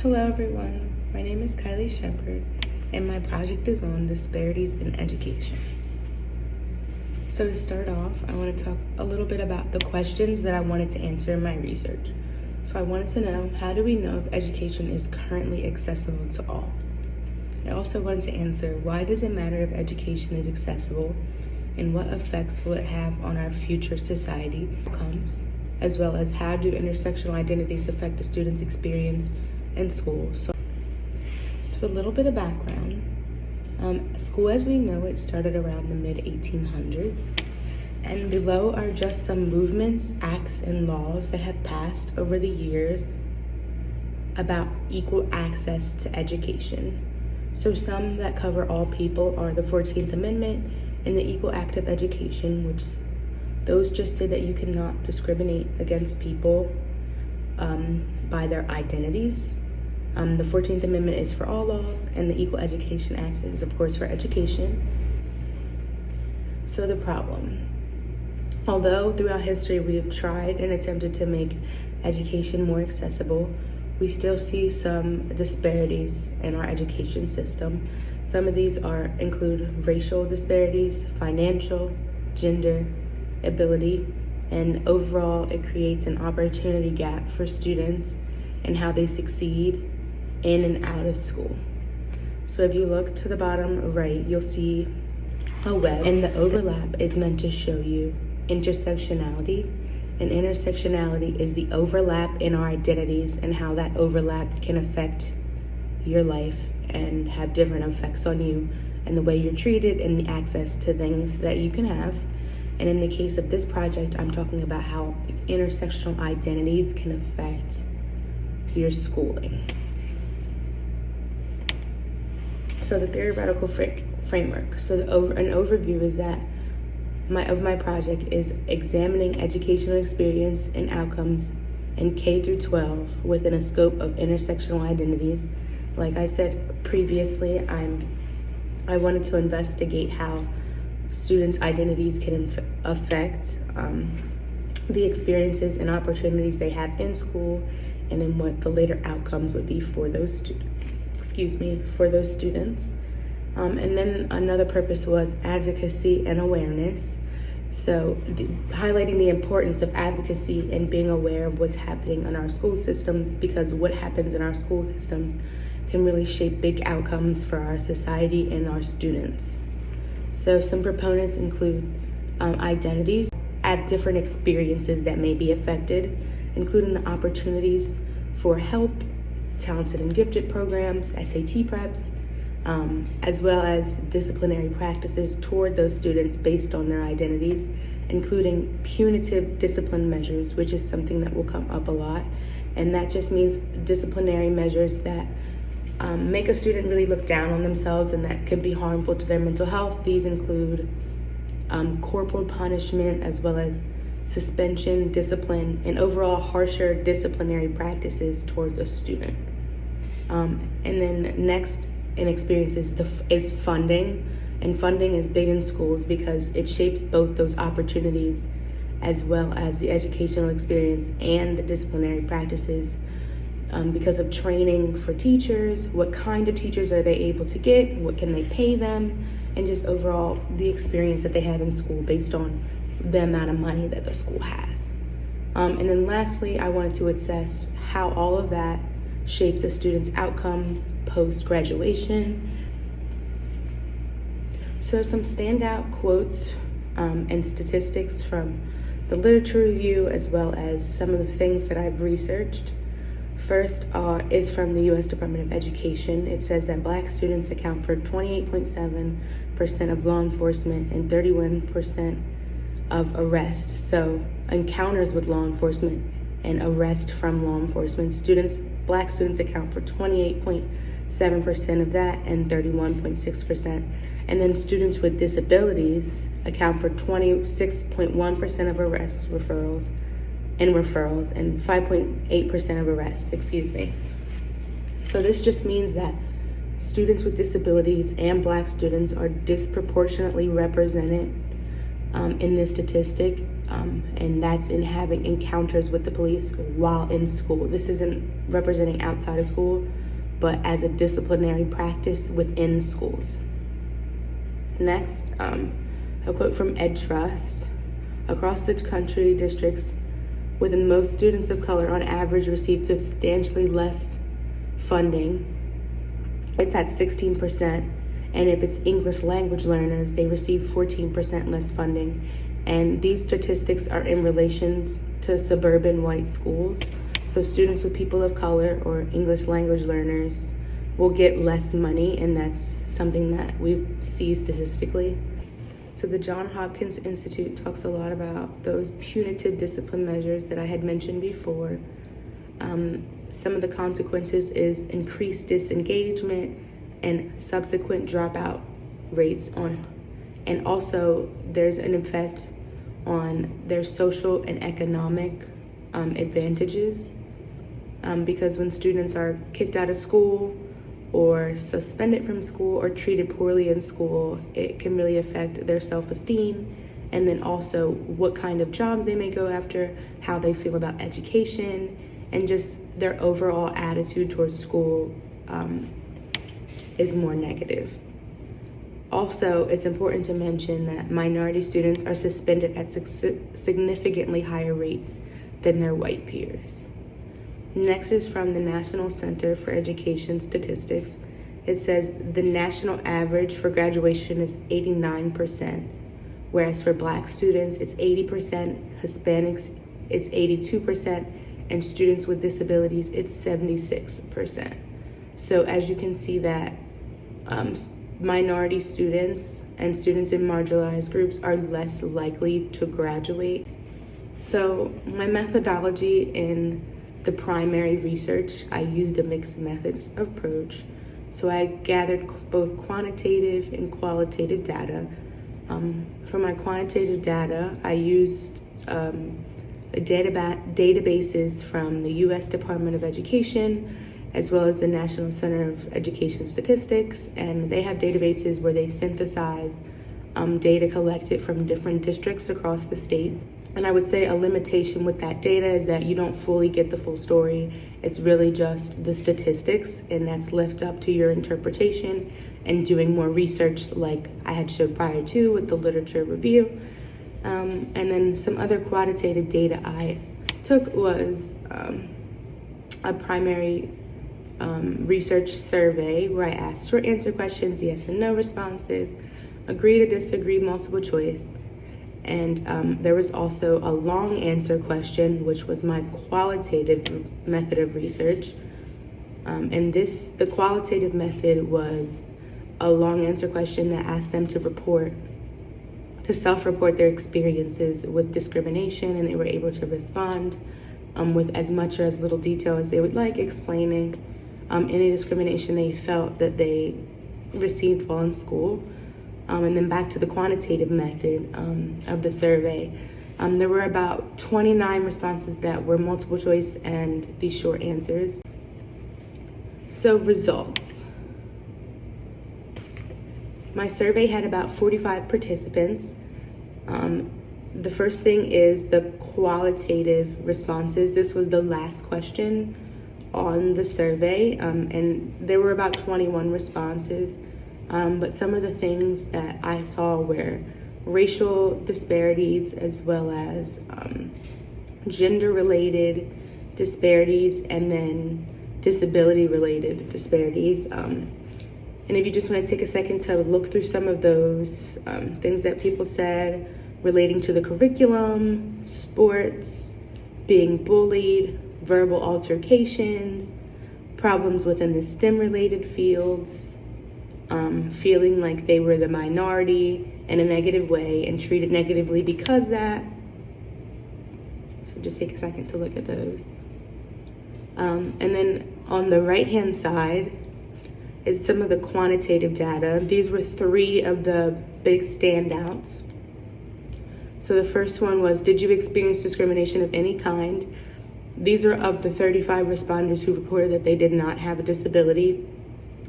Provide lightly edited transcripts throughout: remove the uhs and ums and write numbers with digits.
Hello everyone, my name is Kylie Shepard and my project is on disparities in education. So to start off, I want to talk a little bit about the questions that I wanted to answer in my research. So I wanted to know, how do we know if education is currently accessible to all? I also wanted to answer, why does it matter if education is accessible and what effects will it have on our future society outcomes, as well as how do intersectional identities affect a student's experience in school. So a little bit of background. School as we know it started around the mid-1800s, and below are just some movements, acts, and laws that have passed over the years about equal access to education. So some that cover all people are the 14th Amendment and the Equal Act of Education, which those just say that you cannot discriminate against people by their identities. The 14th Amendment is for all laws, and the Equal Education Act is, of course, for education. So the problem. Although throughout history we have tried and attempted to make education more accessible, we still see some disparities in our education system. Some of these include racial disparities, financial, gender, ability, and overall it creates an opportunity gap for students and how they succeed in and out of school. So if you look to the bottom right, you'll see a web, and the overlap is meant to show you intersectionality. And intersectionality is the overlap in our identities and how that overlap can affect your life and have different effects on you and the way you're treated and the access to things that you can have. And in the case of this project, I'm talking about how intersectional identities can affect your schooling. So the theoretical framework. So an overview is that my project is examining educational experience and outcomes in K through 12 within a scope of intersectional identities. Like I said previously, I wanted to investigate how students' identities can affect the experiences and opportunities they have in school, and then what the later outcomes would be for those students. And then another purpose was advocacy and awareness. So highlighting the importance of advocacy and being aware of what's happening in our school systems, because what happens in our school systems can really shape big outcomes for our society and our students. So some proponents include identities at different experiences that may be affected, including the opportunities for help, talented and gifted programs, SAT preps, as well as disciplinary practices toward those students based on their identities, including punitive discipline measures, which is something that will come up a lot. And that just means disciplinary measures that make a student really look down on themselves and that can be harmful to their mental health. These include corporal punishment, as well as suspension, discipline, and overall harsher disciplinary practices towards a student. And then next in experiences is funding. And funding is big in schools because it shapes both those opportunities as well as the educational experience and the disciplinary practices, because of training for teachers, what kind of teachers are they able to get, what can they pay them, and just overall the experience that they have in school based on the amount of money that the school has. And then lastly, I wanted to assess how all of that shapes a student's outcomes post-graduation. So some standout quotes and statistics from the literature review, as well as some of the things that I've researched. First is from the U.S. Department of Education. It says that Black students account for 28.7% of law enforcement and 31% of arrest. So encounters with law enforcement and arrest from law enforcement. Black students account for 28.7% of that and 31.6%. And then students with disabilities account for 26.1% of arrests, referrals, and 5.8% of arrests, So this just means that students with disabilities and Black students are disproportionately represented in this statistic, and that's in having encounters with the police while in school. This isn't representing outside of school. but as a disciplinary practice within schools. Next, a quote from Ed Trust. Across the country, districts with the most students of color on average receive substantially less funding. It's at 16%. And if it's English language learners, they receive 14% less funding. And these statistics are in relation to suburban white schools. So students with people of color or English language learners will get less money, and that's something that we see statistically. So the Johns Hopkins Institute talks a lot about those punitive discipline measures that I had mentioned before. Some of the consequences is increased disengagement and subsequent dropout rates and also there's an effect on their social and economic advantages, because when students are kicked out of school or suspended from school or treated poorly in school, it can really affect their self-esteem, and then also what kind of jobs they may go after, how they feel about education, and just their overall attitude towards school is more negative. Also, it's important to mention that minority students are suspended at significantly higher rates than their white peers. Next is from the National Center for Education Statistics. It says the national average for graduation is 89%, whereas for Black students it's 80%, Hispanics it's 82%, and students with disabilities it's 76%. So as you can see that minority students and students in marginalized groups are less likely to graduate. So my methodology in the primary research, I used a mixed methods approach. So I gathered both quantitative and qualitative data. For my quantitative data, I used databases from the U.S. Department of Education, as well as the National Center of Education Statistics, and they have databases where they synthesize data collected from different districts across the states. And I would say a limitation with that data is that you don't fully get the full story. It's really just the statistics, and that's left up to your interpretation and doing more research like I had showed prior to with the literature review. And then some other quantitative data I took was a primary research survey where I asked for answer questions, yes and no responses, agree to disagree, multiple choice. And there was also a long answer question, which was my qualitative method of research. And the qualitative method was a long answer question that asked them to self-report their experiences with discrimination, and they were able to respond with as much or as little detail as they would like, explaining any discrimination they felt that they received while in school. And then back to the quantitative method of the survey, there were about 29 responses that were multiple choice and these short answers. So results. My survey had about 45 participants. The first thing is the qualitative responses. This was the last question on the survey, and there were about 21 responses. But some of the things that I saw were racial disparities as well as gender-related disparities, and then disability-related disparities. And if you just want to take a second to look through some of those things that people said relating to the curriculum, sports, being bullied, verbal altercations, problems within the STEM-related fields, feeling like they were the minority in a negative way and treated negatively because of that. So just take a second to look at those. And then on the right-hand side is some of the quantitative data. These were 3 of the big standouts. So the first one was, did you experience discrimination of any kind? These are of the 35 responders who reported that they did not have a disability.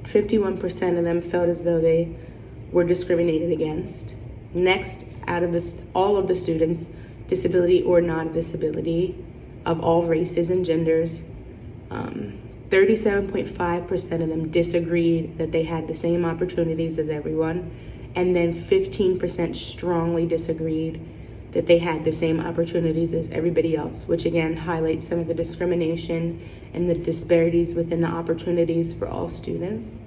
51% of them felt as though they were discriminated against. Next, out of all of the students, disability or not a disability, of all races and genders, 37.5% of them disagreed that they had the same opportunities as everyone, and then 15% strongly disagreed that they had the same opportunities as everybody else, which again highlights some of the discrimination and the disparities within the opportunities for all students.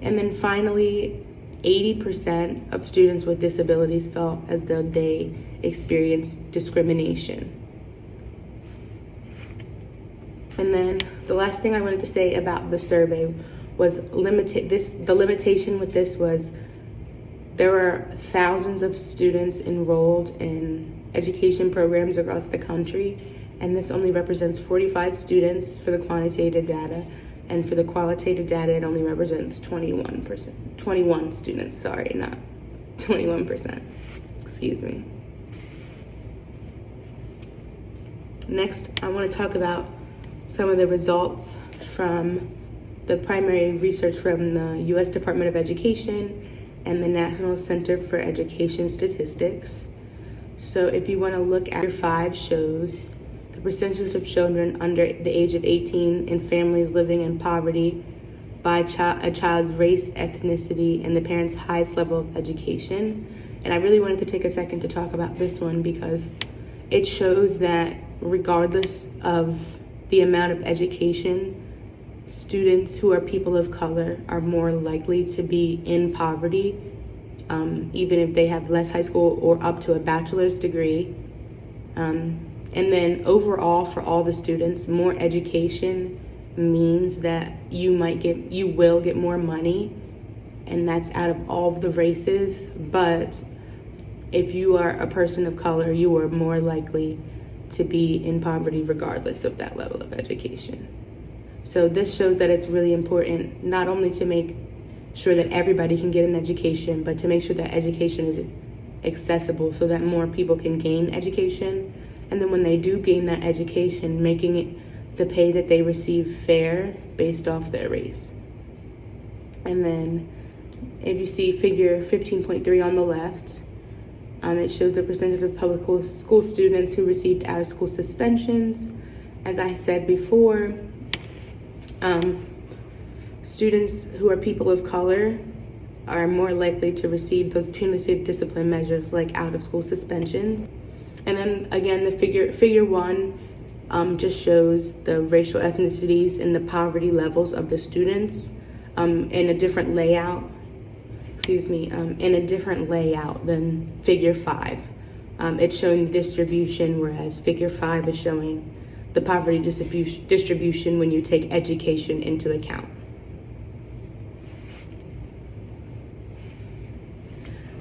And then finally, 80% of students with disabilities felt as though they experienced discrimination. And then the last thing I wanted to say about the survey was the limitation with this was there are thousands of students enrolled in education programs across the country, and this only represents 45 students for the quantitative data, and for the qualitative data, it only represents 21 students, sorry, not 21%, excuse me. Next, I want to talk about some of the results from the primary research from the U.S. Department of Education and the National Center for Education Statistics. So if you want to look at Figure 5 shows the percentage of children under the age of 18 in families living in poverty by a child's race, ethnicity, and the parent's highest level of education. And I really wanted to take a second to talk about this one because it shows that regardless of the amount of education, students who are people of color are more likely to be in poverty, even if they have less high school or up to a bachelor's degree. And then overall, for all the students, more education means that you will get more money, and that's out of all of the races. But if you are a person of color, you are more likely to be in poverty regardless of that level of education. So this shows that it's really important not only to make sure that everybody can get an education, but to make sure that education is accessible so that more people can gain education. And then when they do gain that education, making it the pay that they receive fair based off their race. And then if you see figure 15.3 on the left, it shows the percentage of public school students who received out-of-school suspensions. As I said before, students who are people of color are more likely to receive those punitive discipline measures like out-of-school suspensions. And then again, the figure 1 just shows the racial ethnicities and the poverty levels of the students in a different layout. In a different layout than figure 5. It's showing the distribution, whereas figure 5 is showing the poverty distribution when you take education into account.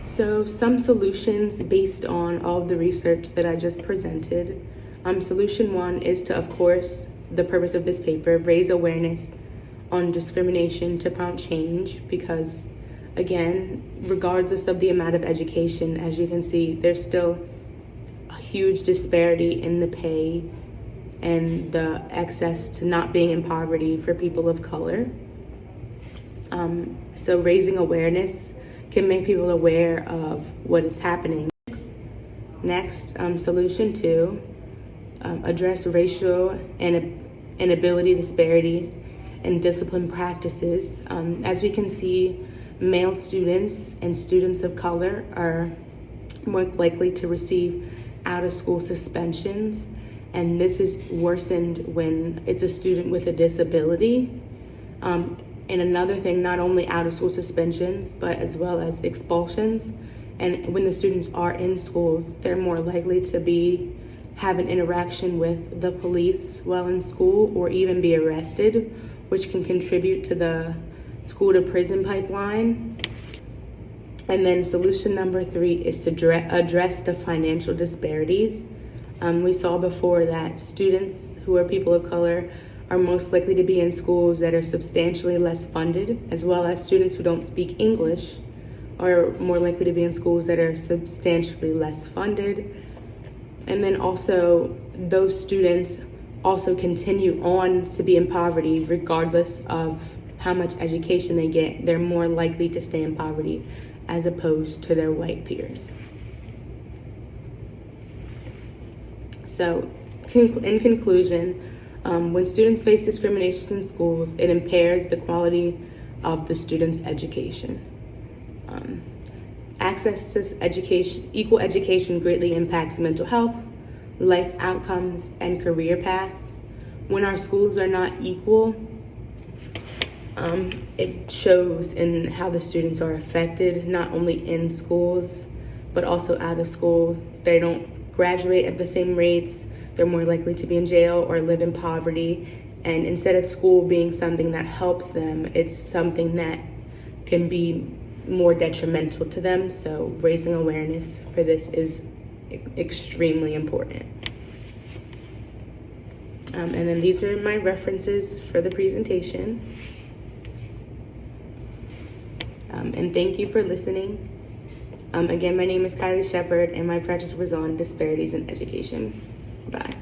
So some solutions based on all of the research that I just presented. Solution 1 is to, of course, the purpose of this paper, raise awareness on discrimination to prompt change, because again, regardless of the amount of education, as you can see, there's still a huge disparity in the pay and the access to not being in poverty for people of color. So raising awareness can make people aware of what is happening. Next, solution 2, address racial and ability disparities in discipline practices. As we can see, male students and students of color are more likely to receive out-of-school suspensions, and this is worsened when it's a student with a disability. And another thing, not only out-of-school suspensions, but as well as expulsions. And when the students are in schools, they're more likely to have an interaction with the police while in school, or even be arrested, which can contribute to the school to prison pipeline. And then solution number 3 is to address the financial disparities. We saw before that students who are people of color are most likely to be in schools that are substantially less funded, as well as students who don't speak English are more likely to be in schools that are substantially less funded. And then also those students also continue on to be in poverty regardless of how much education they get. They're more likely to stay in poverty as opposed to their white peers. So in conclusion, When students face discrimination in schools, it impairs the quality of the student's education. Access to education, equal education greatly impacts mental health, life outcomes, and career paths. When our schools are not equal, it shows in how the students are affected, not only in schools, but also out of school. They don't graduate at the same rates. They're more likely to be in jail or live in poverty. And instead of school being something that helps them, it's something that can be more detrimental to them. So raising awareness for this is extremely important. And then these are my references for the presentation. And thank you for listening. Again, my name is Kylie Shepard, and my project was on disparities in education. Bye.